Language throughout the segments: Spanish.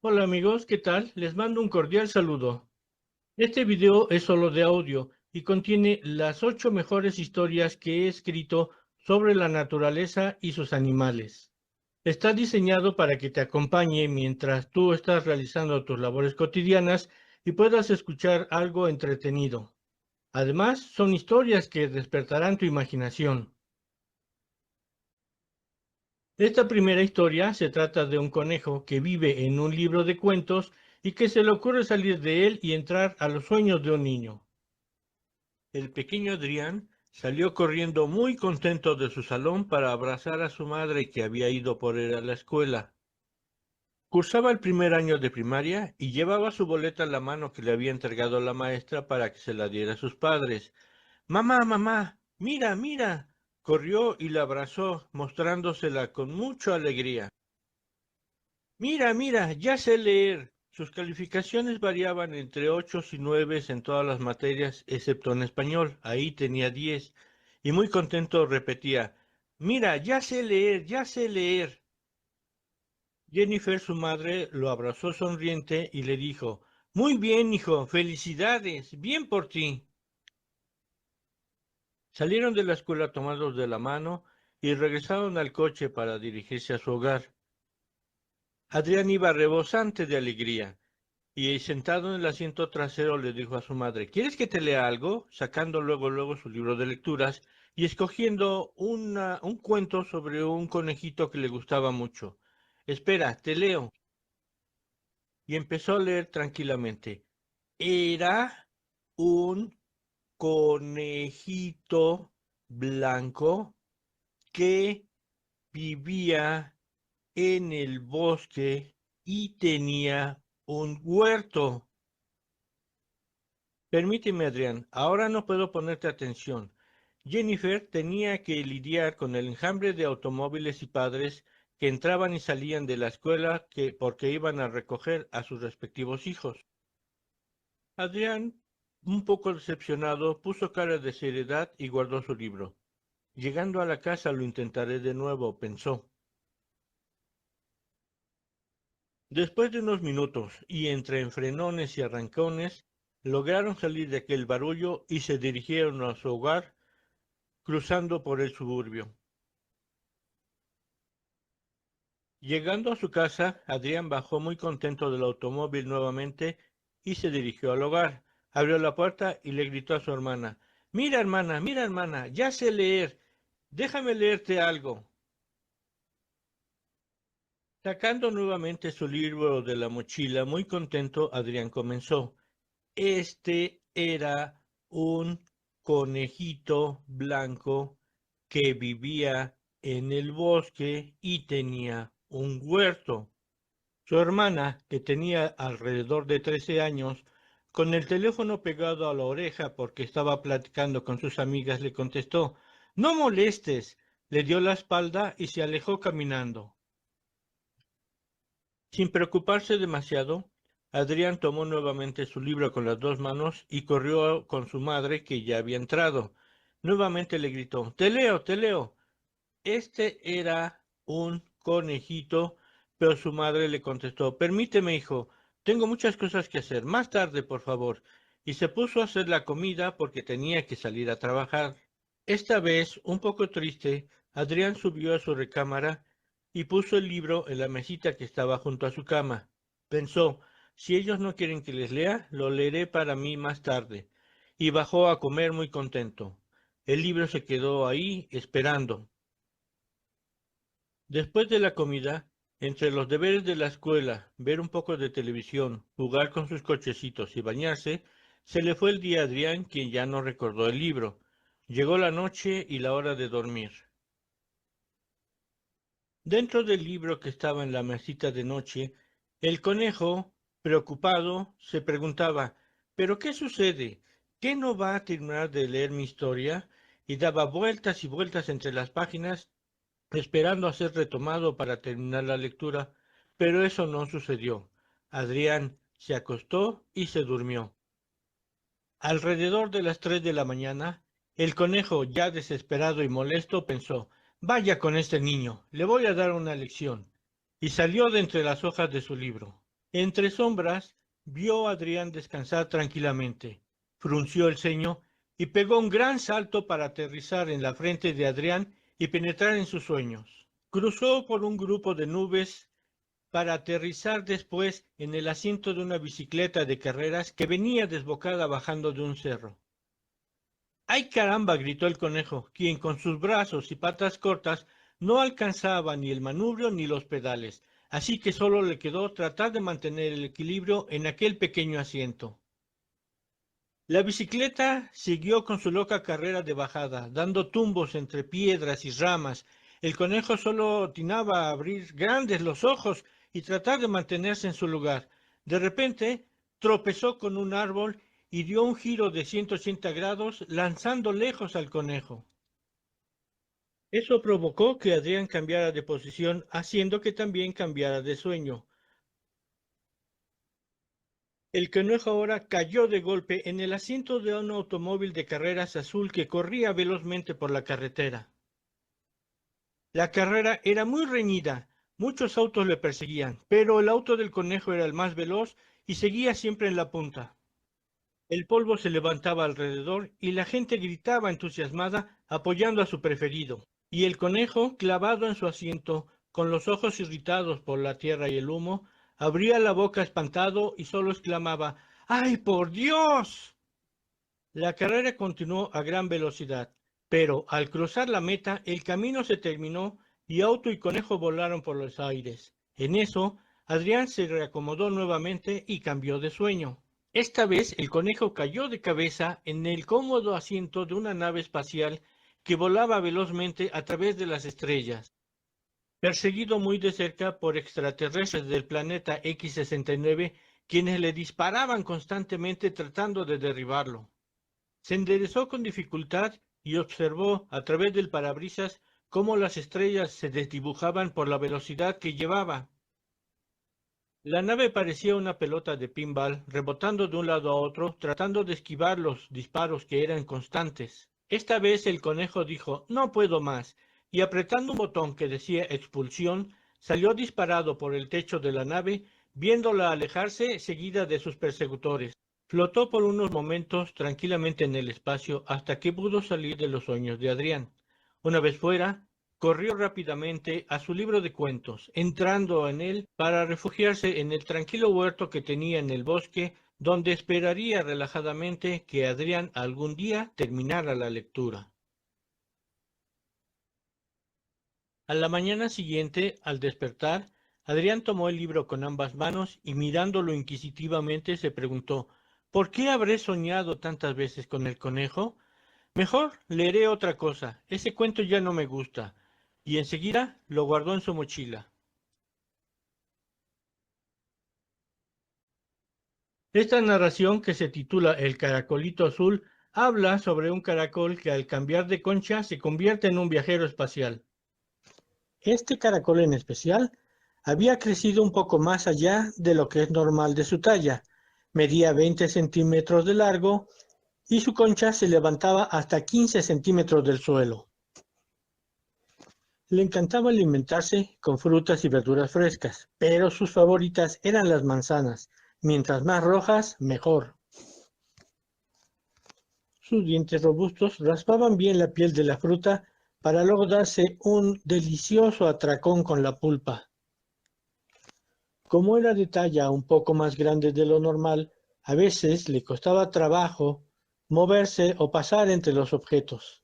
Hola amigos, ¿qué tal? Les mando un cordial saludo. Este video es solo de audio y contiene las 8 mejores historias que he escrito sobre la naturaleza y sus animales. Está diseñado para que te acompañe mientras tú estás realizando tus labores cotidianas y puedas escuchar algo entretenido. Además, son historias que despertarán tu imaginación. Esta primera historia se trata de un conejo que vive en un libro de cuentos y que se le ocurre salir de él y entrar a los sueños de un niño. El pequeño Adrián salió corriendo muy contento de su salón para abrazar a su madre que había ido por él a la escuela. Cursaba el primer año de primaria y llevaba su boleta en la mano que le había entregado la maestra para que se la diera a sus padres. Mamá, mamá, mira, mira. Corrió y la abrazó, mostrándosela con mucha alegría. Mira, mira, ya sé leer. Sus calificaciones variaban entre 8 y 9 en todas las materias, excepto en español. Ahí tenía 10. Y muy contento repetía, mira, ya sé leer, ya sé leer. Jennifer, su madre, lo abrazó sonriente y le dijo, muy bien, hijo, felicidades, bien por ti. Salieron de la escuela tomados de la mano y regresaron al coche para dirigirse a su hogar. Adrián iba rebosante de alegría. Y sentado en el asiento trasero le dijo a su madre, ¿quieres que te lea algo? Sacando luego su libro de lecturas y escogiendo un cuento sobre un conejito que le gustaba mucho. Espera, te leo. Y empezó a leer tranquilamente. Era un conejito blanco que vivía en el bosque y tenía un huerto. Permíteme, Adrián, ahora no puedo ponerte atención. Jennifer tenía que lidiar con el enjambre de automóviles y padres que entraban y salían de la escuela porque iban a recoger a sus respectivos hijos. Adrián, un poco decepcionado, puso cara de seriedad y guardó su libro. Llegando a la casa lo intentaré de nuevo, pensó. Después de unos minutos, y entre enfrenones y arrancones, lograron salir de aquel barullo y se dirigieron a su hogar cruzando por el suburbio. Llegando a su casa, Adrián bajó muy contento del automóvil nuevamente y se dirigió al hogar. Abrió la puerta y le gritó a su hermana, mira hermana, ya sé leer, déjame leerte algo. Sacando nuevamente su libro de la mochila, muy contento, Adrián comenzó. Este era un conejito blanco que vivía en el bosque y tenía un huerto. Su hermana, que tenía alrededor de 13 años, con el teléfono pegado a la oreja porque estaba platicando con sus amigas, le contestó, no molestes. Le dio la espalda y se alejó caminando. Sin preocuparse demasiado, Adrián tomó nuevamente su libro con las dos manos y corrió con su madre, que ya había entrado. Nuevamente le gritó, te leo, te leo. Este era un conejito, pero su madre le contestó, permíteme, hijo, tengo muchas cosas que hacer. Más tarde, por favor. Y se puso a hacer la comida porque tenía que salir a trabajar. Esta vez, un poco triste, Adrián subió a su recámara y puso el libro en la mesita que estaba junto a su cama. Pensó, si ellos no quieren que les lea, lo leeré para mí más tarde. Y bajó a comer muy contento. El libro se quedó ahí esperando. Después de la comida, entre los deberes de la escuela, ver un poco de televisión, jugar con sus cochecitos y bañarse, se le fue el día a Adrián, quien ya no recordó el libro. Llegó la noche y la hora de dormir. Dentro del libro que estaba en la mesita de noche, el conejo, preocupado, se preguntaba, ¿pero qué sucede? ¿Qué no va a terminar de leer mi historia? Y daba vueltas y vueltas entre las páginas esperando a ser retomado para terminar la lectura, pero eso no sucedió. Adrián se acostó y se durmió. Alrededor de las 3 de la mañana, el conejo, ya desesperado y molesto, pensó, vaya con este niño, le voy a dar una lección, y salió de entre las hojas de su libro. Entre sombras, vio a Adrián descansar tranquilamente. Frunció el ceño y pegó un gran salto para aterrizar en la frente de Adrián y penetrar en sus sueños. Cruzó por un grupo de nubes para aterrizar después en el asiento de una bicicleta de carreras que venía desbocada bajando de un cerro. ¡Ay, caramba! Gritó el conejo, quien con sus brazos y patas cortas no alcanzaba ni el manubrio ni los pedales, así que solo le quedó tratar de mantener el equilibrio en aquel pequeño asiento. La bicicleta siguió con su loca carrera de bajada, dando tumbos entre piedras y ramas. El conejo solo atinaba a abrir grandes los ojos y tratar de mantenerse en su lugar. De repente, tropezó con un árbol y dio un giro de 180 grados, lanzando lejos al conejo. Eso provocó que Adrián cambiara de posición, haciendo que también cambiara de sueño. El conejo ahora cayó de golpe en el asiento de un automóvil de carreras azul que corría velozmente por la carretera. La carrera era muy reñida, muchos autos le perseguían, pero el auto del conejo era el más veloz y seguía siempre en la punta. El polvo se levantaba alrededor y la gente gritaba entusiasmada apoyando a su preferido. Y el conejo, clavado en su asiento, con los ojos irritados por la tierra y el humo, abría la boca espantado y solo exclamaba ¡Ay, por Dios! La carrera continuó a gran velocidad, pero al cruzar la meta el camino se terminó y auto y conejo volaron por los aires. En eso, Adrián se reacomodó nuevamente y cambió de sueño. Esta vez el conejo cayó de cabeza en el cómodo asiento de una nave espacial que volaba velozmente a través de las estrellas, perseguido muy de cerca por extraterrestres del planeta X-69, quienes le disparaban constantemente tratando de derribarlo. Se enderezó con dificultad y observó a través del parabrisas cómo las estrellas se desdibujaban por la velocidad que llevaba. La nave parecía una pelota de pinball, rebotando de un lado a otro, tratando de esquivar los disparos que eran constantes. Esta vez el conejo dijo, no puedo más, y apretando un botón que decía expulsión, salió disparado por el techo de la nave, viéndola alejarse seguida de sus persecutores. Flotó por unos momentos tranquilamente en el espacio hasta que pudo salir de los sueños de Adrián. Una vez fuera, corrió rápidamente a su libro de cuentos, entrando en él para refugiarse en el tranquilo huerto que tenía en el bosque, donde esperaría relajadamente que Adrián algún día terminara la lectura. A la mañana siguiente, al despertar, Adrián tomó el libro con ambas manos y mirándolo inquisitivamente se preguntó, ¿por qué habré soñado tantas veces con el conejo? Mejor leeré otra cosa, ese cuento ya no me gusta. Y enseguida lo guardó en su mochila. Esta narración, que se titula El caracolito azul, habla sobre un caracol que al cambiar de concha se convierte en un viajero espacial. Este caracol en especial había crecido un poco más allá de lo que es normal de su talla. Medía 20 centímetros de largo y su concha se levantaba hasta 15 centímetros del suelo. Le encantaba alimentarse con frutas y verduras frescas, pero sus favoritas eran las manzanas. Mientras más rojas, mejor. Sus dientes robustos raspaban bien la piel de la fruta para luego darse un delicioso atracón con la pulpa. Como era de talla un poco más grande de lo normal, a veces le costaba trabajo moverse o pasar entre los objetos.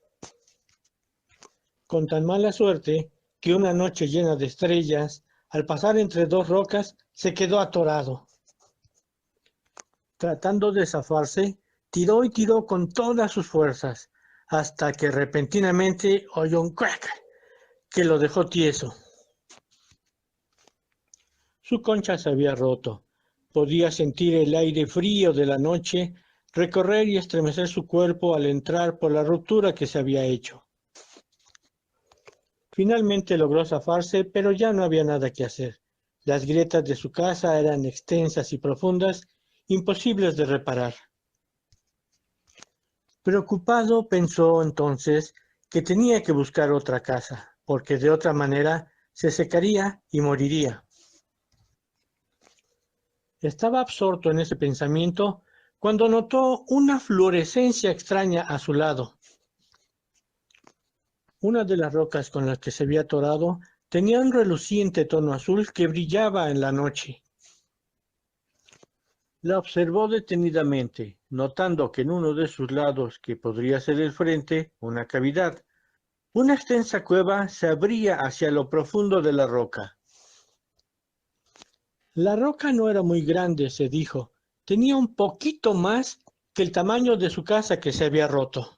Con tan mala suerte que una noche llena de estrellas, al pasar entre dos rocas, se quedó atorado. Tratando de zafarse, tiró y tiró con todas sus fuerzas, hasta que repentinamente oyó un crack que lo dejó tieso. Su concha se había roto. Podía sentir el aire frío de la noche recorrer y estremecer su cuerpo al entrar por la ruptura que se había hecho. Finalmente logró zafarse, pero ya no había nada que hacer. Las grietas de su casa eran extensas y profundas, imposibles de reparar. Preocupado, pensó entonces que tenía que buscar otra casa, porque de otra manera se secaría y moriría. Estaba absorto en ese pensamiento cuando notó una fluorescencia extraña a su lado. Una de las rocas con las que se había atorado tenía un reluciente tono azul que brillaba en la noche. La observó detenidamente, notando que en uno de sus lados, que podría ser el frente, una cavidad. Una extensa cueva se abría hacia lo profundo de la roca. La roca no era muy grande, se dijo. Tenía un poquito más que el tamaño de su casa que se había roto.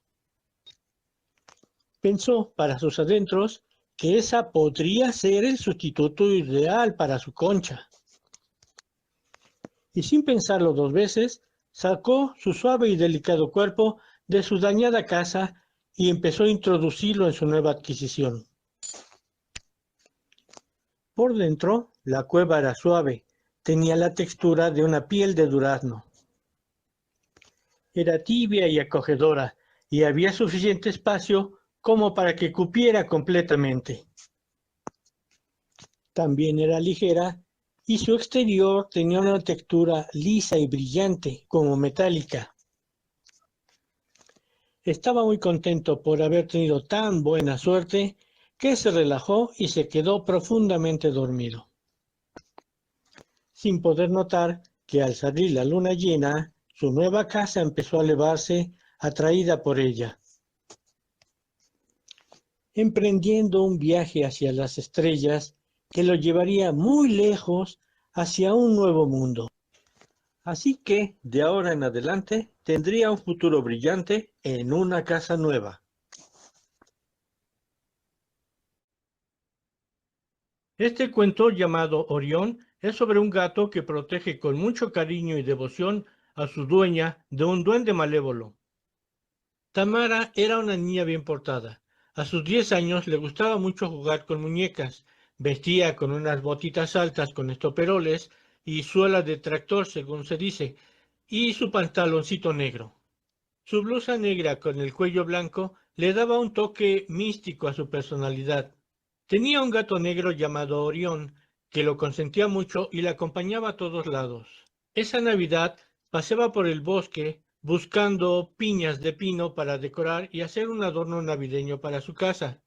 Pensó para sus adentros que esa podría ser el sustituto ideal para su concha. Y sin pensarlo dos veces, sacó su suave y delicado cuerpo de su dañada casa y empezó a introducirlo en su nueva adquisición. Por dentro, la cueva era suave, tenía la textura de una piel de durazno. Era tibia y acogedora, y había suficiente espacio como para que cupiera completamente. También era ligera, y su exterior tenía una textura lisa y brillante, como metálica. Estaba muy contento por haber tenido tan buena suerte que se relajó y se quedó profundamente dormido, sin poder notar que al salir la luna llena, su nueva casa empezó a elevarse, atraída por ella, emprendiendo un viaje hacia las estrellas que lo llevaría muy lejos hacia un nuevo mundo. Así que, de ahora en adelante, tendría un futuro brillante en una casa nueva. Este cuento, llamado Orión, es sobre un gato que protege con mucho cariño y devoción a su dueña de un duende malévolo. Tamara era una niña bien portada. A sus 10 años le gustaba mucho jugar con muñecas. Vestía con unas botitas altas con estoperoles y suela de tractor, según se dice, y su pantaloncito negro. Su blusa negra con el cuello blanco le daba un toque místico a su personalidad. Tenía un gato negro llamado Orión, que lo consentía mucho y le acompañaba a todos lados. Esa Navidad paseaba por el bosque buscando piñas de pino para decorar y hacer un adorno navideño para su casa.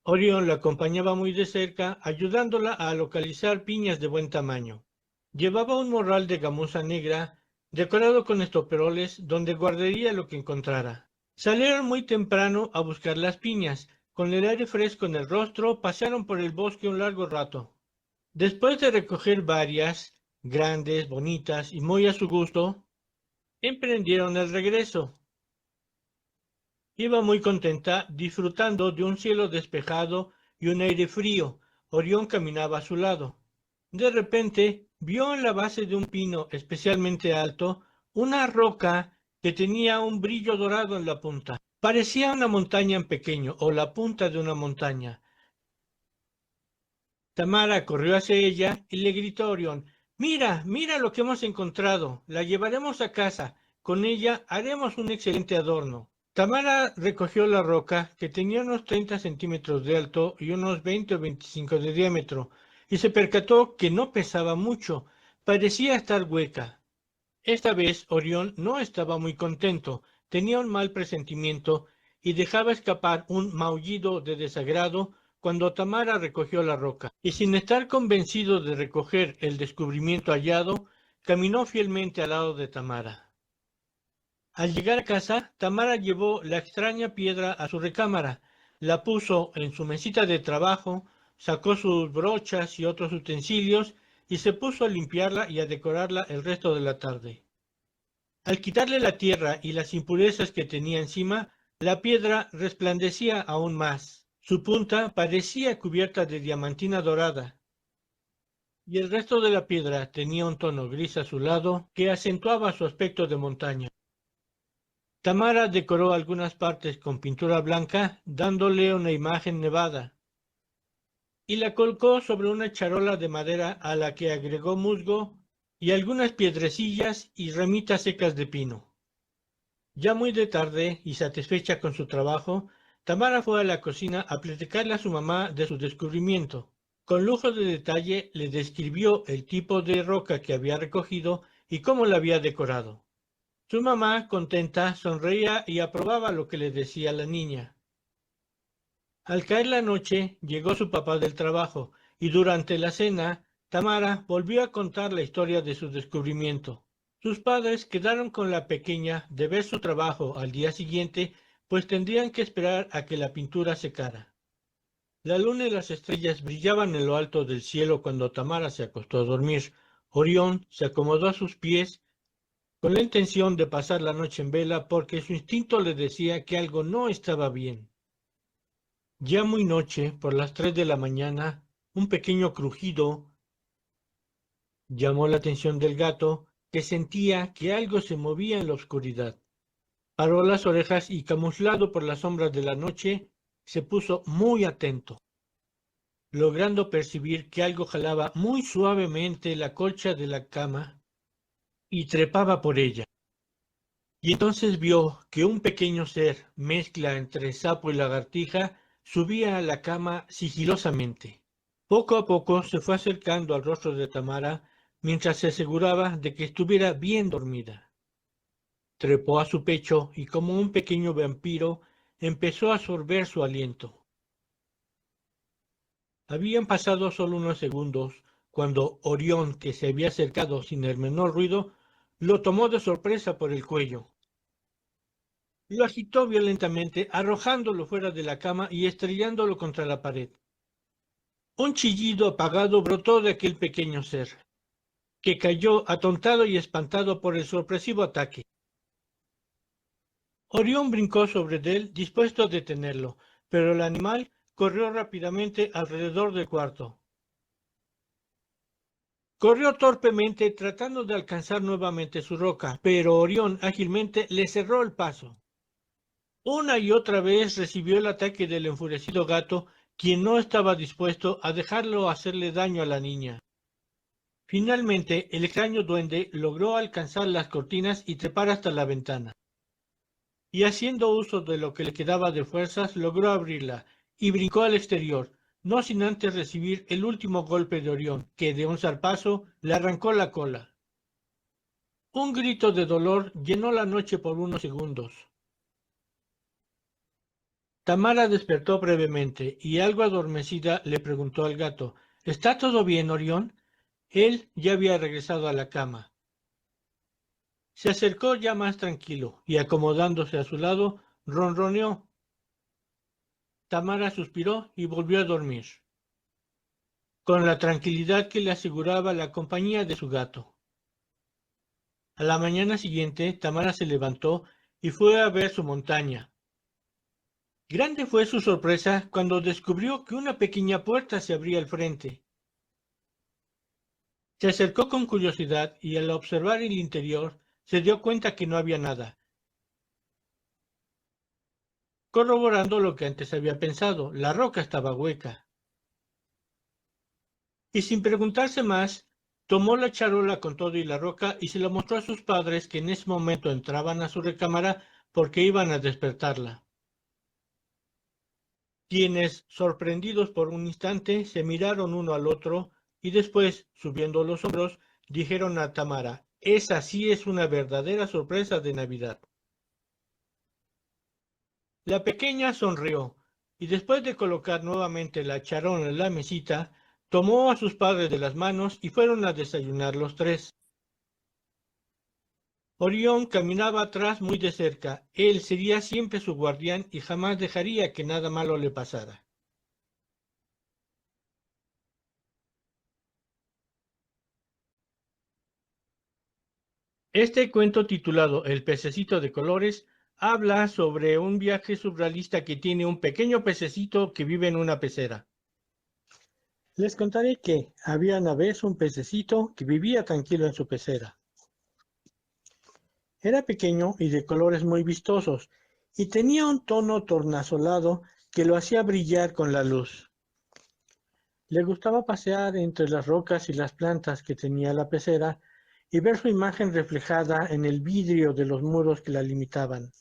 Orión la acompañaba muy de cerca, ayudándola a localizar piñas de buen tamaño. Llevaba un morral de gamuza negra, decorado con estoperoles, donde guardaría lo que encontrara. Salieron muy temprano a buscar las piñas. Con el aire fresco en el rostro, pasearon por el bosque un largo rato. Después de recoger varias, grandes, bonitas y muy a su gusto, emprendieron el regreso. Iba muy contenta, disfrutando de un cielo despejado y un aire frío. Orión caminaba a su lado. De repente, vio en la base de un pino especialmente alto una roca que tenía un brillo dorado en la punta. Parecía una montaña en pequeño, o la punta de una montaña. Tamara corrió hacia ella y le gritó a Orión: «Mira, mira lo que hemos encontrado. La llevaremos a casa. Con ella haremos un excelente adorno». Tamara recogió la roca, que tenía unos 30 centímetros de alto y unos 20 o 25 de diámetro, y se percató que no pesaba mucho, parecía estar hueca. Esta vez Orión no estaba muy contento, tenía un mal presentimiento y dejaba escapar un maullido de desagrado cuando Tamara recogió la roca, y sin estar convencido de recoger el descubrimiento hallado, caminó fielmente al lado de Tamara. Al llegar a casa, Tamara llevó la extraña piedra a su recámara, la puso en su mesita de trabajo, sacó sus brochas y otros utensilios y se puso a limpiarla y a decorarla el resto de la tarde. Al quitarle la tierra y las impurezas que tenía encima, la piedra resplandecía aún más. Su punta parecía cubierta de diamantina dorada, y el resto de la piedra tenía un tono gris azulado que acentuaba su aspecto de montaña. Tamara decoró algunas partes con pintura blanca, dándole una imagen nevada, y la colocó sobre una charola de madera a la que agregó musgo y algunas piedrecillas y ramitas secas de pino. Ya muy de tarde y satisfecha con su trabajo, Tamara fue a la cocina a platicarle a su mamá de su descubrimiento. Con lujo de detalle le describió el tipo de roca que había recogido y cómo la había decorado. Su mamá, contenta, sonreía y aprobaba lo que le decía la niña. Al caer la noche, llegó su papá del trabajo, y durante la cena, Tamara volvió a contar la historia de su descubrimiento. Sus padres quedaron con la pequeña de ver su trabajo al día siguiente, pues tendrían que esperar a que la pintura secara. La luna y las estrellas brillaban en lo alto del cielo cuando Tamara se acostó a dormir. Orión se acomodó a sus pies con la intención de pasar la noche en vela porque su instinto le decía que algo no estaba bien. Ya muy noche, por las 3 de la mañana, un pequeño crujido llamó la atención del gato, que sentía que algo se movía en la oscuridad. Paró las orejas y, camuflado por las sombras de la noche, se puso muy atento, logrando percibir que algo jalaba muy suavemente la colcha de la cama y trepaba por ella. Y entonces vio que un pequeño ser, mezcla entre sapo y lagartija, subía a la cama sigilosamente. Poco a poco se fue acercando al rostro de Tamara mientras se aseguraba de que estuviera bien dormida. Trepó a su pecho y como un pequeño vampiro empezó a absorber su aliento. Habían pasado solo unos segundos cuando Orión, que se había acercado sin el menor ruido, lo tomó de sorpresa por el cuello. Lo agitó violentamente, arrojándolo fuera de la cama y estrellándolo contra la pared. Un chillido apagado brotó de aquel pequeño ser, que cayó atontado y espantado por el sorpresivo ataque. Orión brincó sobre él, dispuesto a detenerlo, pero el animal corrió rápidamente alrededor del cuarto. Corrió torpemente tratando de alcanzar nuevamente su roca, pero Orión ágilmente le cerró el paso. Una y otra vez recibió el ataque del enfurecido gato, quien no estaba dispuesto a dejarlo hacerle daño a la niña. Finalmente, el extraño duende logró alcanzar las cortinas y trepar hasta la ventana. Y haciendo uso de lo que le quedaba de fuerzas, logró abrirla y brincó al exterior, no sin antes recibir el último golpe de Orión, que de un zarpazo le arrancó la cola. Un grito de dolor llenó la noche por unos segundos. Tamara despertó brevemente y algo adormecida le preguntó al gato: ¿Está todo bien, Orión? Él ya había regresado a la cama. Se acercó ya más tranquilo y acomodándose a su lado, ronroneó. Tamara suspiró y volvió a dormir, con la tranquilidad que le aseguraba la compañía de su gato. A la mañana siguiente, Tamara se levantó y fue a ver su montaña. Grande fue su sorpresa cuando descubrió que una pequeña puerta se abría al frente. Se acercó con curiosidad y al observar el interior se dio cuenta que no había nada, corroborando lo que antes había pensado: la roca estaba hueca. Y sin preguntarse más, tomó la charola con todo y la roca y se la mostró a sus padres, que en ese momento entraban a su recámara porque iban a despertarla. Quienes, sorprendidos por un instante, se miraron uno al otro y después, subiendo los hombros, dijeron a Tamara: «Esa sí es una verdadera sorpresa de Navidad». La pequeña sonrió, y después de colocar nuevamente la charola en la mesita, tomó a sus padres de las manos y fueron a desayunar los tres. Orión caminaba atrás muy de cerca. Él sería siempre su guardián y jamás dejaría que nada malo le pasara. Este cuento, titulado El pececito de colores, habla sobre un viaje surrealista que tiene un pequeño pececito que vive en una pecera. Les contaré que había una vez un pececito que vivía tranquilo en su pecera. Era pequeño y de colores muy vistosos, y tenía un tono tornasolado que lo hacía brillar con la luz. Le gustaba pasear entre las rocas y las plantas que tenía la pecera y ver su imagen reflejada en el vidrio de los muros que la limitaban.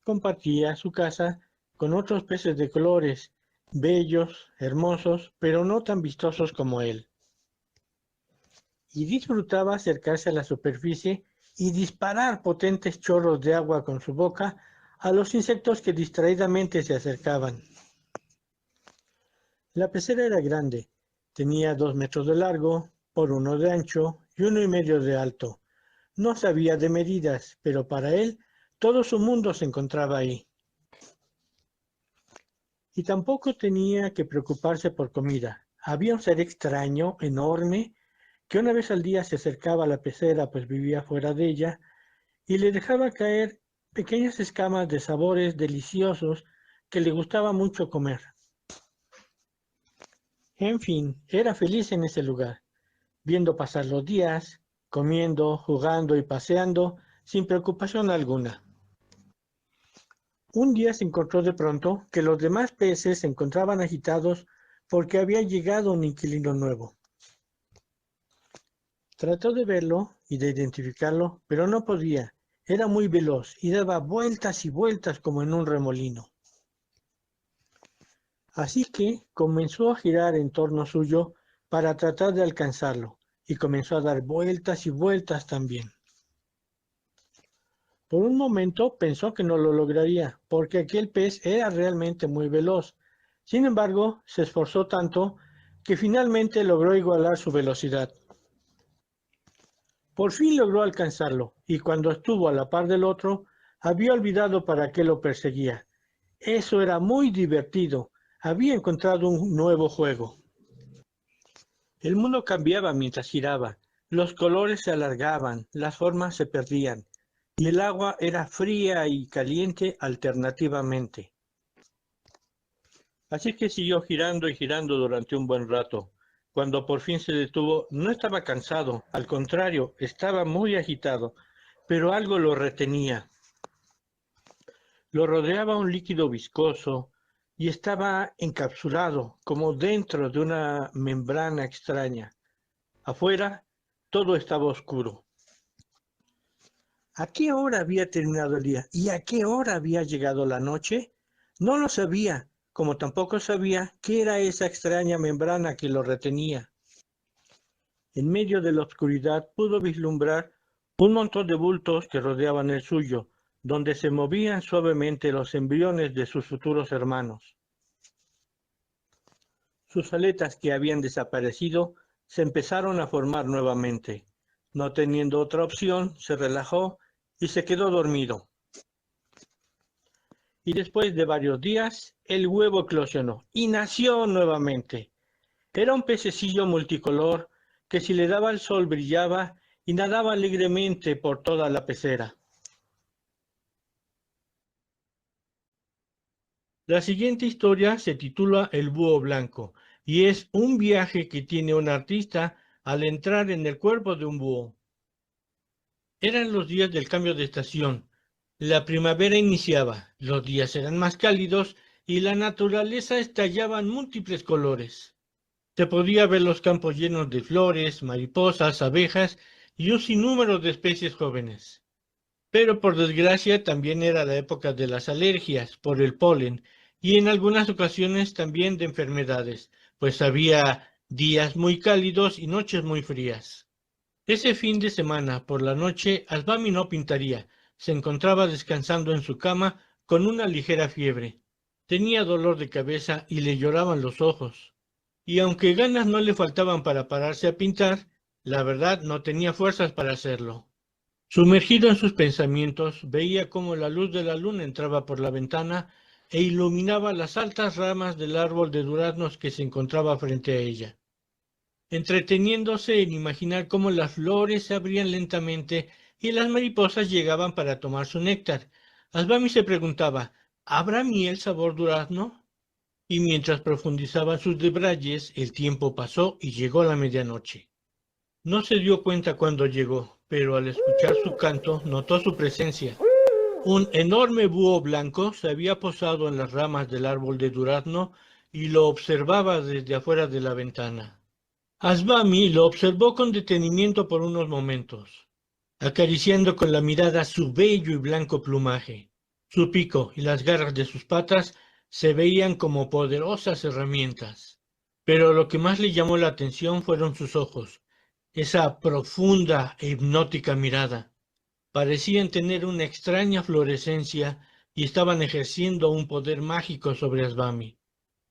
Compartía su casa con otros peces de colores, bellos, hermosos, pero no tan vistosos como él. Y disfrutaba acercarse a la superficie y disparar potentes chorros de agua con su boca a los insectos que distraídamente se acercaban. La pecera era grande, tenía 2 metros de largo, por 1 de ancho y 1,5 de alto. No sabía de medidas, pero para él todo su mundo se encontraba ahí. Y tampoco tenía que preocuparse por comida. Había un ser extraño, enorme, que una vez al día se acercaba a la pecera, pues vivía fuera de ella, y le dejaba caer pequeñas escamas de sabores deliciosos que le gustaba mucho comer. En fin, era feliz en ese lugar, viendo pasar los días, comiendo, jugando y paseando, sin preocupación alguna. Un día se encontró de pronto que los demás peces se encontraban agitados porque había llegado un inquilino nuevo. Trató de verlo y de identificarlo, pero no podía. Era muy veloz y daba vueltas y vueltas como en un remolino. Así que comenzó a girar en torno suyo para tratar de alcanzarlo, y comenzó a dar vueltas y vueltas también. Por un momento pensó que no lo lograría, porque aquel pez era realmente muy veloz. Sin embargo, se esforzó tanto que finalmente logró igualar su velocidad. Por fin logró alcanzarlo, y cuando estuvo a la par del otro, había olvidado para qué lo perseguía. Eso era muy divertido. Había encontrado un nuevo juego. El mundo cambiaba mientras giraba. Los colores se alargaban, las formas se perdían, y el agua era fría y caliente alternativamente. Así que siguió girando y girando durante un buen rato. Cuando por fin se detuvo, no estaba cansado, al contrario, estaba muy agitado, pero algo lo retenía. Lo rodeaba un líquido viscoso y estaba encapsulado, como dentro de una membrana extraña. Afuera, todo estaba oscuro. ¿A qué hora había terminado el día? ¿Y a qué hora había llegado la noche? No lo sabía, como tampoco sabía qué era esa extraña membrana que lo retenía. En medio de la oscuridad pudo vislumbrar un montón de bultos que rodeaban el suyo, donde se movían suavemente los embriones de sus futuros hermanos. Sus aletas que habían desaparecido se empezaron a formar nuevamente. No teniendo otra opción, se relajó y se quedó dormido. Y después de varios días, el huevo eclosionó y nació nuevamente. Era un pececillo multicolor que si le daba el sol brillaba y nadaba alegremente por toda la pecera. La siguiente historia se titula El búho blanco y es un viaje que tiene un artista al entrar en el cuerpo de un búho. Eran los días del cambio de estación. La primavera iniciaba, los días eran más cálidos y la naturaleza estallaba en múltiples colores. Se podía ver los campos llenos de flores, mariposas, abejas y un sinnúmero de especies jóvenes. Pero por desgracia también era la época de las alergias por el polen y en algunas ocasiones también de enfermedades, pues había días muy cálidos y noches muy frías. Ese fin de semana, por la noche, Asbami no pintaría. Se encontraba descansando en su cama con una ligera fiebre. Tenía dolor de cabeza y le lloraban los ojos. Y aunque ganas no le faltaban para pararse a pintar, la verdad no tenía fuerzas para hacerlo. Sumergido en sus pensamientos, veía cómo la luz de la luna entraba por la ventana e iluminaba las altas ramas del árbol de duraznos que se encontraba frente a ella, entreteniéndose en imaginar cómo las flores se abrían lentamente y las mariposas llegaban para tomar su néctar. Asbami se preguntaba, ¿habrá miel sabor durazno? Y mientras profundizaba sus debrayes, el tiempo pasó y llegó la medianoche. No se dio cuenta cuando llegó, pero al escuchar su canto notó su presencia. Un enorme búho blanco se había posado en las ramas del árbol de durazno y lo observaba desde afuera de la ventana. Asbami lo observó con detenimiento por unos momentos, acariciando con la mirada su bello y blanco plumaje. Su pico y las garras de sus patas se veían como poderosas herramientas. Pero lo que más le llamó la atención fueron sus ojos, esa profunda e hipnótica mirada. Parecían tener una extraña fluorescencia y estaban ejerciendo un poder mágico sobre Asbami.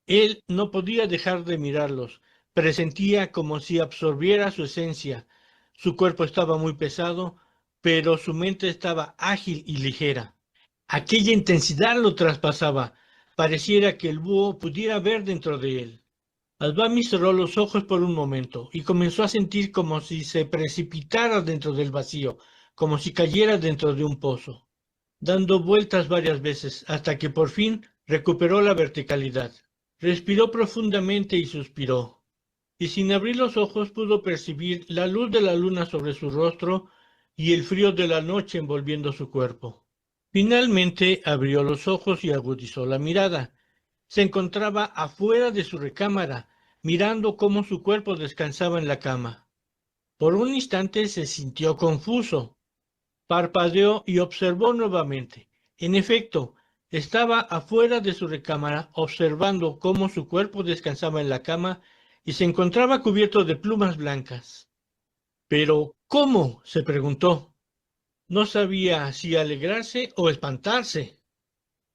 Él no podía dejar de mirarlos, presentía como si absorbiera su esencia. Su cuerpo estaba muy pesado, pero su mente estaba ágil y ligera. Aquella intensidad lo traspasaba. Pareciera que el búho pudiera ver dentro de él. Asbami cerró los ojos por un momento y comenzó a sentir como si se precipitara dentro del vacío, como si cayera dentro de un pozo, dando vueltas varias veces hasta que por fin recuperó la verticalidad. Respiró profundamente y suspiró, y sin abrir los ojos pudo percibir la luz de la luna sobre su rostro y el frío de la noche envolviendo su cuerpo. Finalmente abrió los ojos y agudizó la mirada. Se encontraba afuera de su recámara, mirando cómo su cuerpo descansaba en la cama. Por un instante se sintió confuso. Parpadeó y observó nuevamente. En efecto, estaba afuera de su recámara, observando cómo su cuerpo descansaba en la cama y se encontraba cubierto de plumas blancas. Pero, ¿cómo? Se preguntó. No sabía si alegrarse o espantarse.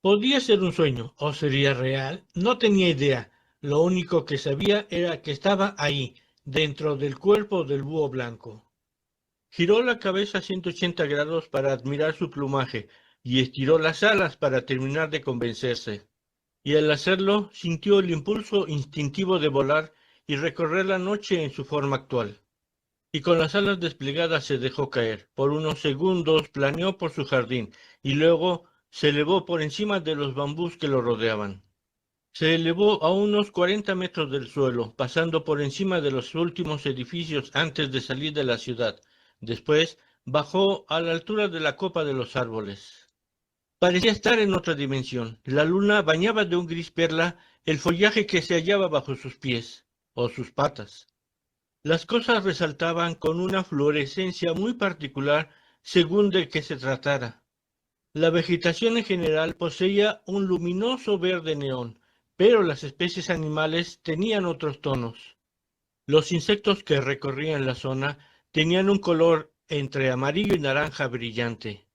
Podía ser un sueño o sería real, no tenía idea. Lo único que sabía era que estaba ahí, dentro del cuerpo del búho blanco. Giró la cabeza a 180 grados para admirar su plumaje y estiró las alas para terminar de convencerse. Y al hacerlo, sintió el impulso instintivo de volar y recorrer la noche en su forma actual. Y con las alas desplegadas se dejó caer. Por unos segundos planeó por su jardín y luego se elevó por encima de los bambús que lo rodeaban. Se elevó a unos 40 metros del suelo, pasando por encima de los últimos edificios antes de salir de la ciudad. Después bajó a la altura de la copa de los árboles. Parecía estar en otra dimensión. La luna bañaba de un gris perla el follaje que se hallaba bajo sus pies, o sus patas. Las cosas resaltaban con una fluorescencia muy particular según de qué se tratara. La vegetación en general poseía un luminoso verde neón, pero las especies animales tenían otros tonos. Los insectos que recorrían la zona tenían un color entre amarillo y naranja brillante.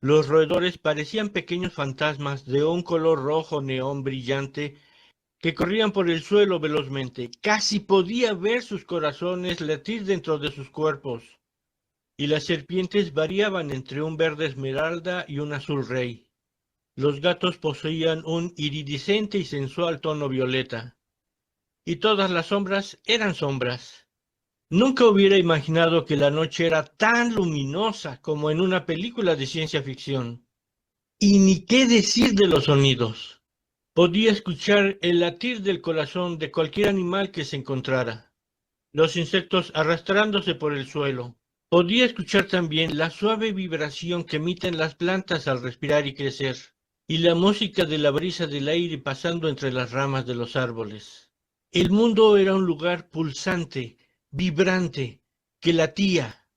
Los roedores parecían pequeños fantasmas de un color rojo neón brillante que corrían por el suelo velozmente. Casi podía ver sus corazones latir dentro de sus cuerpos, y las serpientes variaban entre un verde esmeralda y un azul rey. Los gatos poseían un iridiscente y sensual tono violeta, y todas las sombras eran sombras. Nunca hubiera imaginado que la noche era tan luminosa como en una película de ciencia ficción. Y ni qué decir de los sonidos. Podía escuchar el latir del corazón de cualquier animal que se encontrara, los insectos arrastrándose por el suelo. Podía escuchar también la suave vibración que emiten las plantas al respirar y crecer, y la música de la brisa del aire pasando entre las ramas de los árboles. El mundo era un lugar pulsante, vibrante, que latía.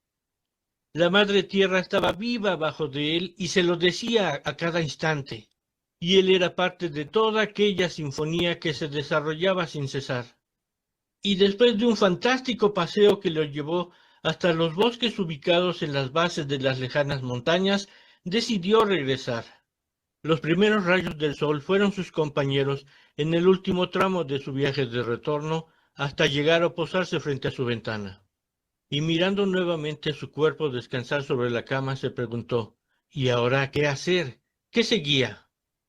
La madre tierra estaba viva bajo de él y se lo decía a cada instante, y él era parte de toda aquella sinfonía que se desarrollaba sin cesar. Y después de un fantástico paseo que lo llevó hasta los bosques ubicados en las bases de las lejanas montañas, decidió regresar. Los primeros rayos del sol fueron sus compañeros en el último tramo de su viaje de retorno hasta llegar a posarse frente a su ventana. Y mirando nuevamente su cuerpo descansar sobre la cama, se preguntó, ¿y ahora qué hacer? ¿Qué seguía?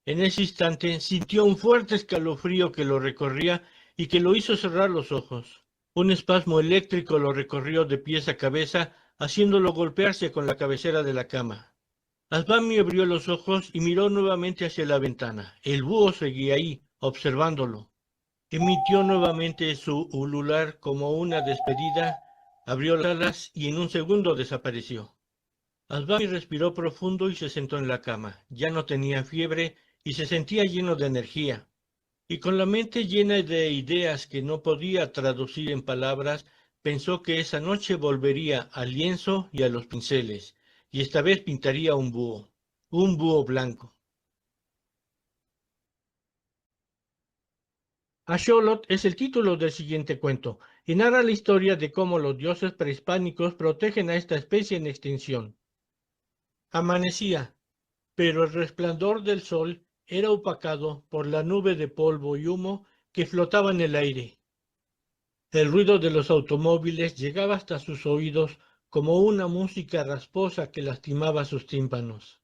En ese instante sintió un fuerte escalofrío que lo recorría y que lo hizo cerrar los ojos. Un espasmo eléctrico lo recorrió de pies a cabeza, haciéndolo golpearse con la cabecera de la cama. Asbami abrió los ojos y miró nuevamente hacia la ventana. El búho seguía ahí, observándolo. Emitió nuevamente su ulular como una despedida, abrió las alas y en un segundo desapareció. Asbami respiró profundo y se sentó en la cama. Ya no tenía fiebre y se sentía lleno de energía. Y con la mente llena de ideas que no podía traducir en palabras, pensó que esa noche volvería al lienzo y a los pinceles, y esta vez pintaría un búho blanco. Axolotl es el título del siguiente cuento y narra la historia de cómo los dioses prehispánicos protegen a esta especie en extinción. Amanecía, pero el resplandor del sol era opacado por la nube de polvo y humo que flotaba en el aire. El ruido de los automóviles llegaba hasta sus oídos como una música rasposa que lastimaba sus tímpanos.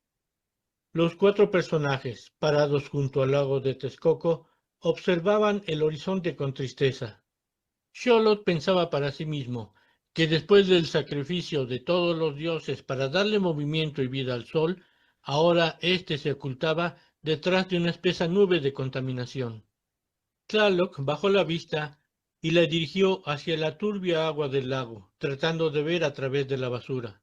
Los cuatro personajes, parados junto al lago de Texcoco, observaban el horizonte con tristeza. Xolotl pensaba para sí mismo que después del sacrificio de todos los dioses para darle movimiento y vida al sol, ahora éste se ocultaba detrás de una espesa nube de contaminación. Tlaloc bajó la vista y la dirigió hacia la turbia agua del lago, tratando de ver a través de la basura.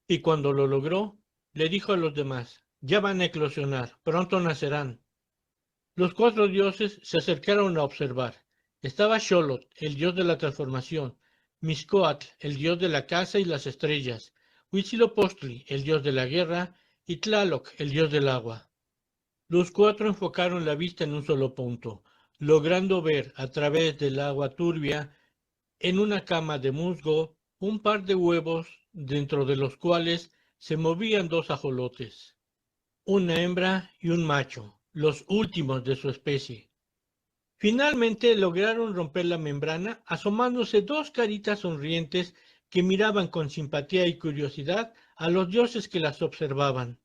Y cuando lo logró, le dijo a los demás, ya van a eclosionar, pronto nacerán. Los cuatro dioses se acercaron a observar. Estaba Xolotl, el dios de la transformación, Mixcoatl, el dios de la caza y las estrellas, Huitzilopochtli, el dios de la guerra, y Tlaloc, el dios del agua. Los cuatro enfocaron la vista en un solo punto, logrando ver a través del agua turbia, en una cama de musgo, un par de huevos, dentro de los cuales se movían dos ajolotes, una hembra y un macho, los últimos de su especie. Finalmente lograron romper la membrana, asomándose dos caritas sonrientes que miraban con simpatía y curiosidad a los dioses que las observaban.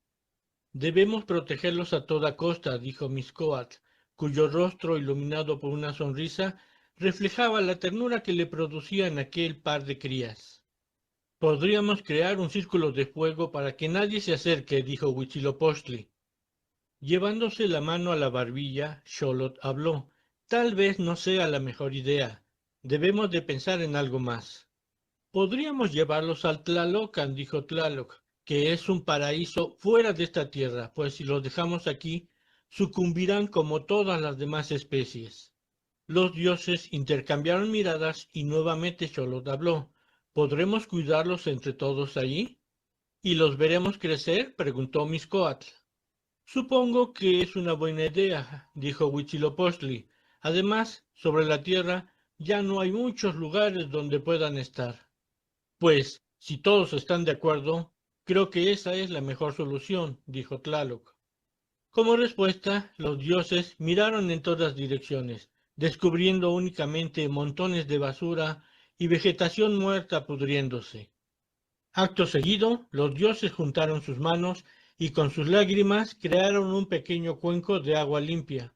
Debemos protegerlos a toda costa, dijo Mixcoatl, cuyo rostro, iluminado por una sonrisa, reflejaba la ternura que le producían aquel par de crías. Podríamos crear un círculo de fuego para que nadie se acerque, dijo Huitzilopochtli. Llevándose la mano a la barbilla, Xolotl habló. Tal vez no sea la mejor idea. Debemos de pensar en algo más. Podríamos llevarlos al Tlalocan, dijo Tlaloc, que es un paraíso fuera de esta tierra, pues si los dejamos aquí, sucumbirán como todas las demás especies. Los dioses intercambiaron miradas y nuevamente Xolotl habló. ¿Podremos cuidarlos entre todos allí? ¿Y los veremos crecer? Preguntó Mixcoatl. Supongo que es una buena idea, dijo Huitzilopochtli. Además, sobre la tierra ya no hay muchos lugares donde puedan estar. Pues, si todos están de acuerdo, creo que esa es la mejor solución, dijo Tlaloc. Como respuesta, los dioses miraron en todas direcciones, descubriendo únicamente montones de basura y vegetación muerta pudriéndose. Acto seguido, los dioses juntaron sus manos y con sus lágrimas crearon un pequeño cuenco de agua limpia,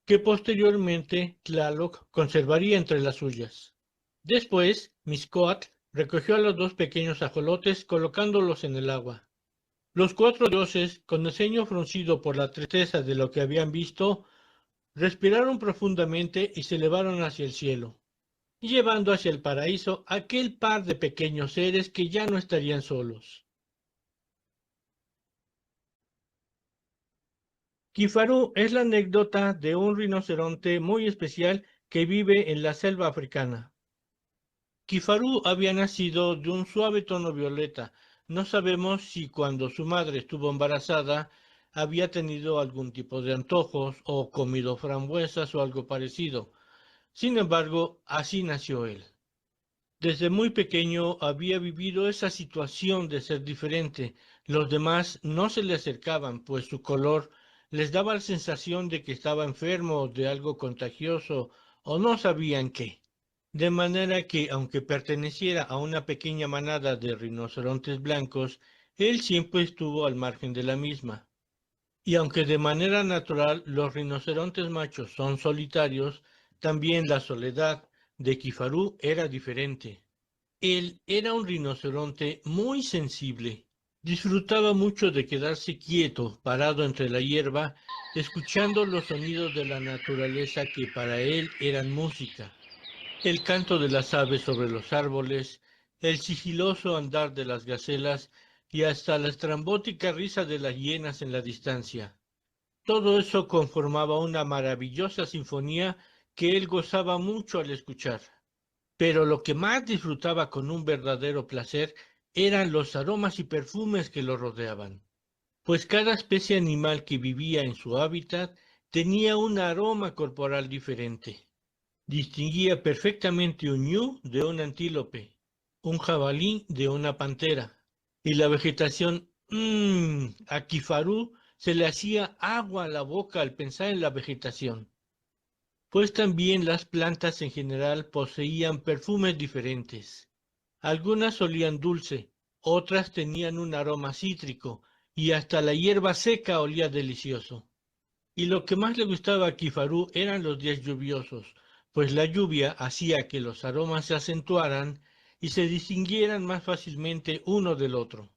que posteriormente Tlaloc conservaría entre las suyas. Después, Mixcoatl recogió a los dos pequeños ajolotes colocándolos en el agua. Los cuatro dioses, con el ceño fruncido por la tristeza de lo que habían visto, respiraron profundamente y se elevaron hacia el cielo, llevando hacia el paraíso aquel par de pequeños seres que ya no estarían solos. Kifaru es la anécdota de un rinoceronte muy especial que vive en la selva africana. Kifaru había nacido de un suave tono violeta. No sabemos si cuando su madre estuvo embarazada había tenido algún tipo de antojos o comido frambuesas o algo parecido. Sin embargo, así nació él. Desde muy pequeño había vivido esa situación de ser diferente. Los demás no se le acercaban, pues su color les daba la sensación de que estaba enfermo de algo contagioso o no sabían qué. De manera que, aunque perteneciera a una pequeña manada de rinocerontes blancos, él siempre estuvo al margen de la misma. Y aunque de manera natural los rinocerontes machos son solitarios, también la soledad de Kifaru era diferente. Él era un rinoceronte muy sensible. Disfrutaba mucho de quedarse quieto, parado entre la hierba, escuchando los sonidos de la naturaleza que para él eran música. El canto de las aves sobre los árboles, el sigiloso andar de las gacelas y hasta la estrambótica risa de las hienas en la distancia. Todo eso conformaba una maravillosa sinfonía que él gozaba mucho al escuchar. Pero lo que más disfrutaba con un verdadero placer eran los aromas y perfumes que lo rodeaban, pues cada especie animal que vivía en su hábitat Tenía un aroma corporal diferente. Distinguía perfectamente un ñu de un antílope, un jabalí de una pantera. Y la vegetación, a Kifaru se le hacía agua a la boca al pensar en la vegetación, pues también las plantas en general poseían perfumes diferentes. Algunas olían dulce, otras tenían un aroma cítrico, y hasta la hierba seca olía delicioso. Y lo que más le gustaba a Kifaru eran los días lluviosos, pues la lluvia hacía que los aromas se acentuaran y se distinguieran más fácilmente uno del otro.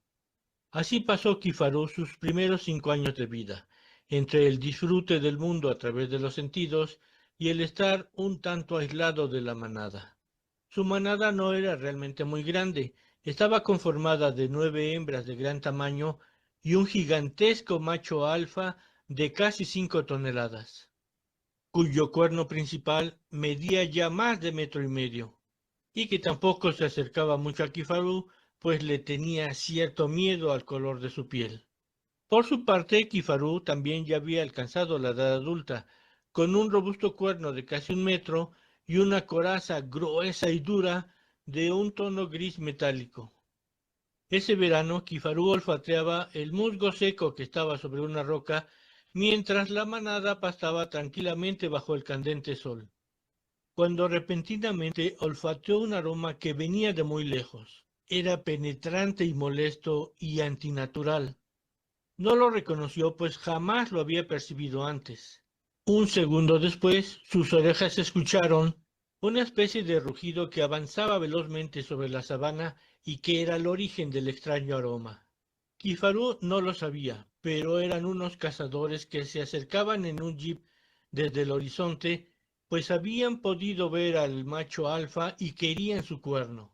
Así pasó Kifaru sus primeros 5 años de vida, entre el disfrute del mundo a través de los sentidos y el estar un tanto aislado de la manada. Su manada no era realmente muy grande, estaba conformada de 9 hembras de gran tamaño y un gigantesco macho alfa de casi 5 toneladas, cuyo cuerno principal medía ya más de 1,5 metros, y que tampoco se acercaba mucho a Kifaru, pues le tenía cierto miedo al color de su piel. Por su parte, Kifaru también ya había alcanzado la edad adulta, con un robusto cuerno de casi 1 metro y una coraza gruesa y dura de un tono gris metálico. Ese verano, Kifaru olfateaba el musgo seco que estaba sobre una roca, mientras la manada pastaba tranquilamente bajo el candente sol, cuando repentinamente olfateó un aroma que venía de muy lejos. Era penetrante y molesto y antinatural. No lo reconoció, pues jamás lo había percibido antes. Un segundo después, sus orejas escucharon una especie de rugido que avanzaba velozmente sobre la sabana y que era el origen del extraño aroma. Kifaru no lo sabía, pero eran unos cazadores que se acercaban en un jeep desde el horizonte, pues habían podido ver al macho alfa y querían su cuerno.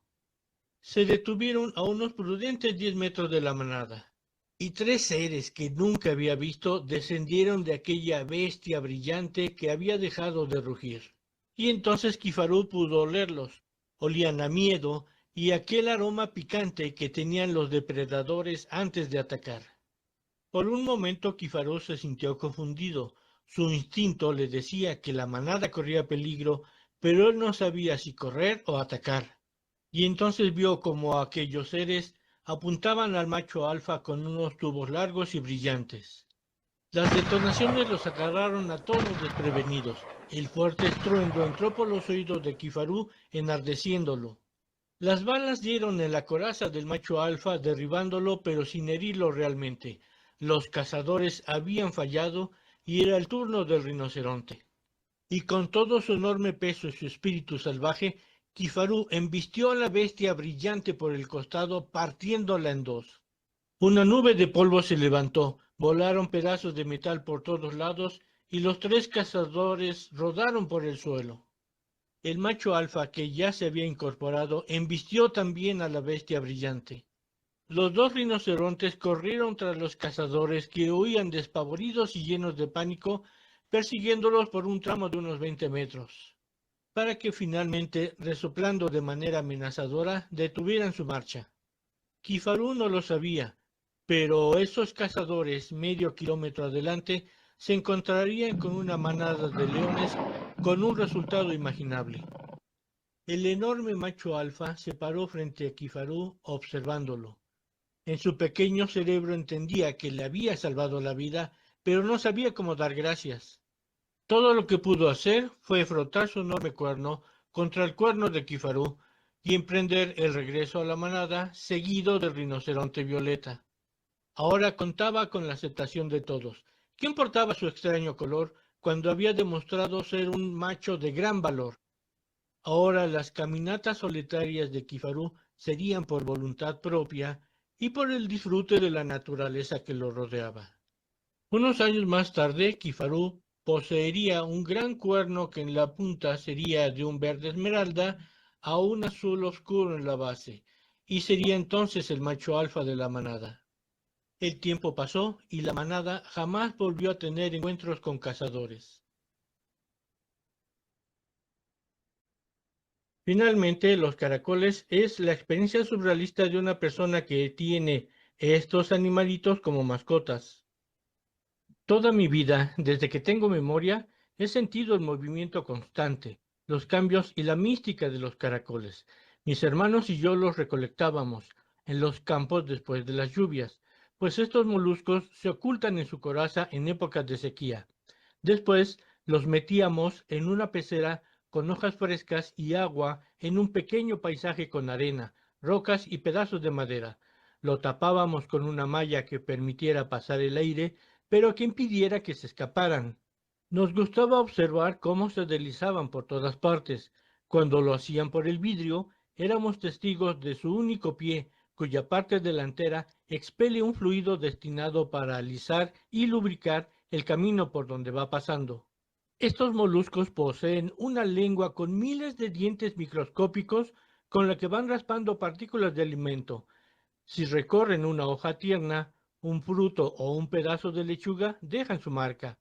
Se detuvieron a unos prudentes 10 metros de la manada, y 3 seres que nunca había visto descendieron de aquella bestia brillante que había dejado de rugir. Y entonces Kifaru pudo olerlos. Olían a miedo y aquel aroma picante que tenían los depredadores antes de atacar. Por un momento Kifaru se sintió confundido. Su instinto le decía que la manada corría peligro, pero él no sabía si correr o atacar. Y entonces vio como aquellos seres apuntaban al macho alfa con unos tubos largos y brillantes. Las detonaciones los agarraron a todos desprevenidos. El fuerte estruendo entró por los oídos de Kifaru, enardeciéndolo. Las balas dieron en la coraza del macho alfa, derribándolo, pero sin herirlo realmente. Los cazadores habían fallado y era el turno del rinoceronte. Y con todo su enorme peso y su espíritu salvaje, Kifaru embistió a la bestia brillante por el costado, partiéndola en dos. Una nube de polvo se levantó, volaron pedazos de metal por todos lados y los 3 cazadores rodaron por el suelo. El macho alfa, que ya se había incorporado, embistió también a la bestia brillante. Los 2 rinocerontes corrieron tras los cazadores, que huían despavoridos y llenos de pánico, persiguiéndolos por un tramo de unos 20 metros, para que finalmente, resoplando de manera amenazadora, detuvieran su marcha. Kifaru no lo sabía, pero esos cazadores, medio kilómetro adelante, se encontrarían con una manada de leones con un resultado imaginable. El enorme macho alfa se paró frente a Kifaru observándolo. En su pequeño cerebro entendía que le había salvado la vida, pero no sabía cómo dar gracias. Todo lo que pudo hacer fue frotar su enorme cuerno contra el cuerno de Kifaru y emprender el regreso a la manada, seguido del rinoceronte violeta. Ahora contaba con la aceptación de todos. ¿Qué importaba su extraño color cuando había demostrado ser un macho de gran valor? Ahora las caminatas solitarias de Kifaru serían por voluntad propia y por el disfrute de la naturaleza que lo rodeaba. Unos años más tarde, Kifaru poseería un gran cuerno que en la punta sería de un verde esmeralda a un azul oscuro en la base, y sería entonces el macho alfa de la manada. El tiempo pasó y la manada jamás volvió a tener encuentros con cazadores. Finalmente, los caracoles es la experiencia surrealista de una persona que tiene estos animalitos como mascotas. Toda mi vida, desde que tengo memoria, he sentido el movimiento constante, los cambios y la mística de los caracoles. Mis hermanos y yo los recolectábamos en los campos después de las lluvias, pues estos moluscos se ocultan en su coraza en épocas de sequía. Después los metíamos en una pecera con hojas frescas y agua en un pequeño paisaje con arena, rocas y pedazos de madera. Lo tapábamos con una malla que permitiera pasar el aire, pero que impidiera que se escaparan. Nos gustaba observar cómo se deslizaban por todas partes. Cuando lo hacían por el vidrio, éramos testigos de su único pie, cuya parte delantera expele un fluido destinado para alisar y lubricar el camino por donde va pasando. Estos moluscos poseen una lengua con miles de dientes microscópicos con la que van raspando partículas de alimento. Si recorren una hoja tierna, un fruto o un pedazo de lechuga, dejan su marca.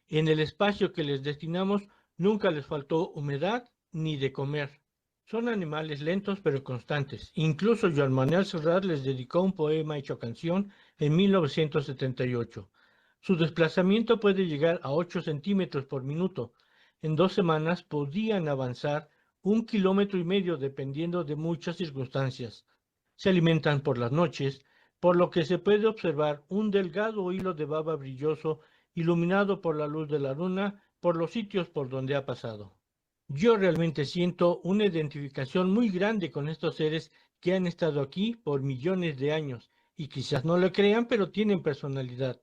En el espacio que les destinamos nunca les faltó humedad ni de comer. Son animales lentos pero constantes. Incluso Joan Manuel Serrat les dedicó un poema hecho canción en 1978. Su desplazamiento puede llegar a 8 centímetros por minuto. En 2 semanas podían avanzar 1,5 kilómetros dependiendo de muchas circunstancias. Se alimentan por las noches, por lo que se puede observar un delgado hilo de baba brilloso iluminado por la luz de la luna por los sitios por donde ha pasado. Yo realmente siento una identificación muy grande con estos seres que han estado aquí por millones de años y quizás no lo crean, pero tienen personalidad.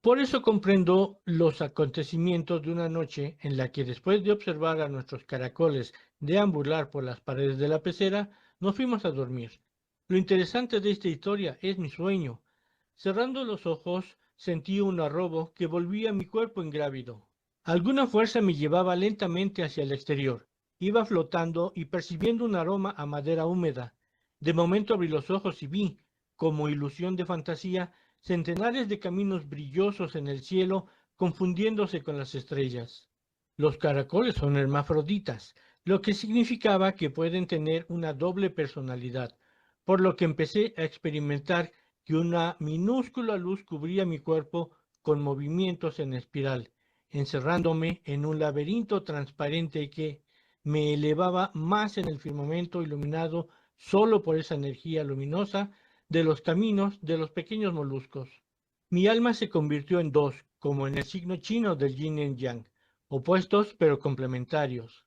Por eso comprendo los acontecimientos de una noche en la que después de observar a nuestros caracoles deambular por las paredes de la pecera, nos fuimos a dormir. Lo interesante de esta historia es mi sueño. Cerrando los ojos, sentí un arrobo que volvía mi cuerpo ingrávido. Alguna fuerza me llevaba lentamente hacia el exterior. Iba flotando y percibiendo un aroma a madera húmeda. De momento abrí los ojos y vi, como ilusión de fantasía, centenares de caminos brillosos en el cielo confundiéndose con las estrellas. Los caracoles son hermafroditas, lo que significaba que pueden tener una doble personalidad, por lo que empecé a experimentar que una minúscula luz cubría mi cuerpo con movimientos en espiral, encerrándome en un laberinto transparente que me elevaba más en el firmamento iluminado solo por esa energía luminosa de los caminos de los pequeños moluscos. Mi alma se convirtió en dos, como en el signo chino del yin y yang, opuestos pero complementarios.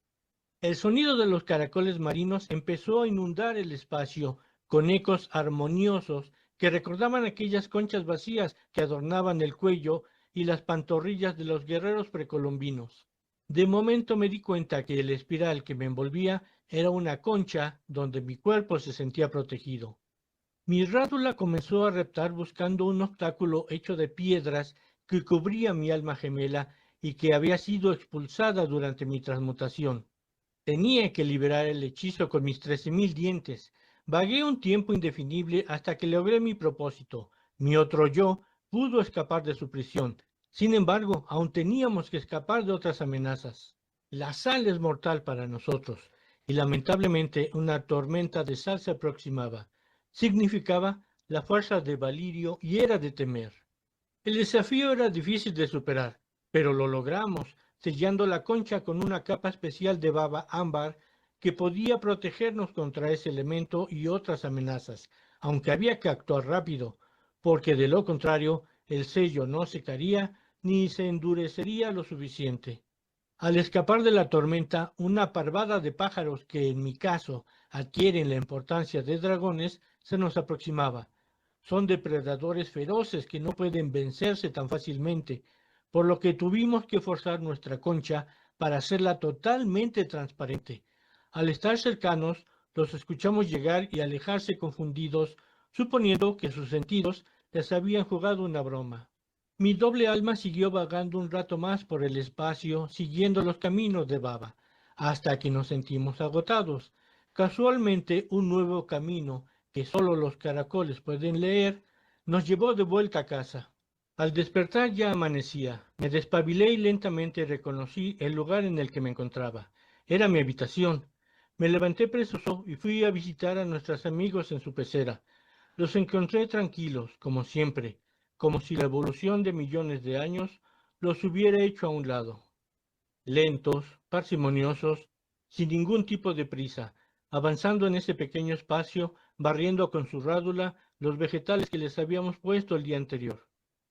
El sonido de los caracoles marinos empezó a inundar el espacio con ecos armoniosos que recordaban aquellas conchas vacías que adornaban el cuello y las pantorrillas de los guerreros precolombinos. De momento me di cuenta que el espiral que me envolvía era una concha donde mi cuerpo se sentía protegido. Mi rádula comenzó a reptar buscando un obstáculo hecho de piedras que cubría mi alma gemela y que había sido expulsada durante mi transmutación. Tenía que liberar el hechizo con mis 13,000 dientes. Vagué un tiempo indefinible hasta que logré mi propósito. Mi otro yo pudo escapar de su prisión. Sin embargo, aún teníamos que escapar de otras amenazas. La sal es mortal para nosotros, y lamentablemente una tormenta de sal se aproximaba. Significaba la fuerza de Valirio y era de temer. El desafío era difícil de superar, pero lo logramos, sellando la concha con una capa especial de baba ámbar que podía protegernos contra ese elemento y otras amenazas, aunque había que actuar rápido, porque de lo contrario el sello no secaría ni se endurecería lo suficiente. Al escapar de la tormenta, una parvada de pájaros que en mi caso adquieren la importancia de dragones se nos aproximaba. Son depredadores feroces que no pueden vencerse tan fácilmente, por lo que tuvimos que forzar nuestra concha para hacerla totalmente transparente. Al estar cercanos, los escuchamos llegar y alejarse confundidos, suponiendo que sus sentidos les habían jugado una broma. Mi doble alma siguió vagando un rato más por el espacio, siguiendo los caminos de Baba, hasta que nos sentimos agotados. Casualmente, un nuevo camino, que solo los caracoles pueden leer, nos llevó de vuelta a casa. Al despertar ya amanecía. Me despabilé y lentamente reconocí el lugar en el que me encontraba. Era mi habitación. Me levanté presuroso y fui a visitar a nuestros amigos en su pecera. Los encontré tranquilos, como siempre, como si la evolución de millones de años los hubiera hecho a un lado, lentos, parsimoniosos, sin ningún tipo de prisa, avanzando en ese pequeño espacio, barriendo con su rádula los vegetales que les habíamos puesto el día anterior.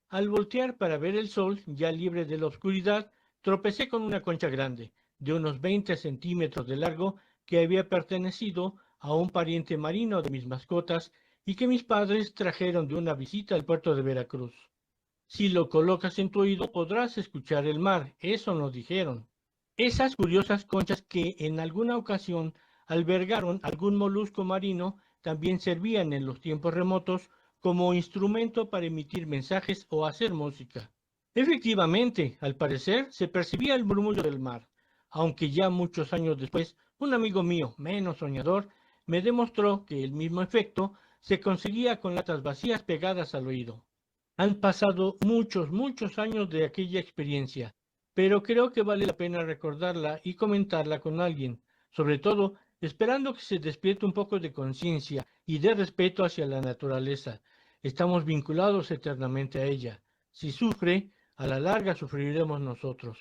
Al voltear para ver el sol, ya libre de la oscuridad, tropecé con una concha grande, de unos 20 centímetros de largo, que había pertenecido a un pariente marino de mis mascotas y que mis padres trajeron de una visita al puerto de Veracruz. Si lo colocas en tu oído podrás escuchar el mar, eso nos dijeron. Esas curiosas conchas que en alguna ocasión albergaron algún molusco marino también servían en los tiempos remotos como instrumento para emitir mensajes o hacer música. Efectivamente, al parecer, se percibía el murmullo del mar, aunque ya muchos años después, un amigo mío, menos soñador, me demostró que el mismo efecto se conseguía con latas vacías pegadas al oído. Han pasado muchos años de aquella experiencia, pero creo que vale la pena recordarla y comentarla con alguien, sobre todo esperando que se despierte un poco de conciencia y de respeto hacia la naturaleza. Estamos vinculados eternamente a ella. Si sufre, a la larga sufriremos nosotros.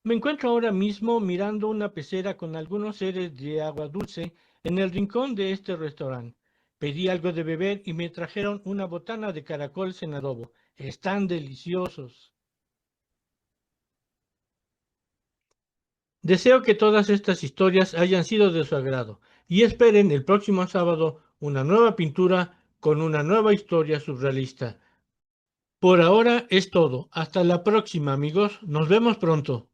Me encuentro ahora mismo mirando una pecera con algunos seres de agua dulce en el rincón de este restaurante. Pedí algo de beber y me trajeron una botana de caracoles en adobo. Están deliciosos. Deseo que todas estas historias hayan sido de su agrado y esperen el próximo sábado una nueva pintura con una nueva historia surrealista. Por ahora es todo. Hasta la próxima, amigos. Nos vemos pronto.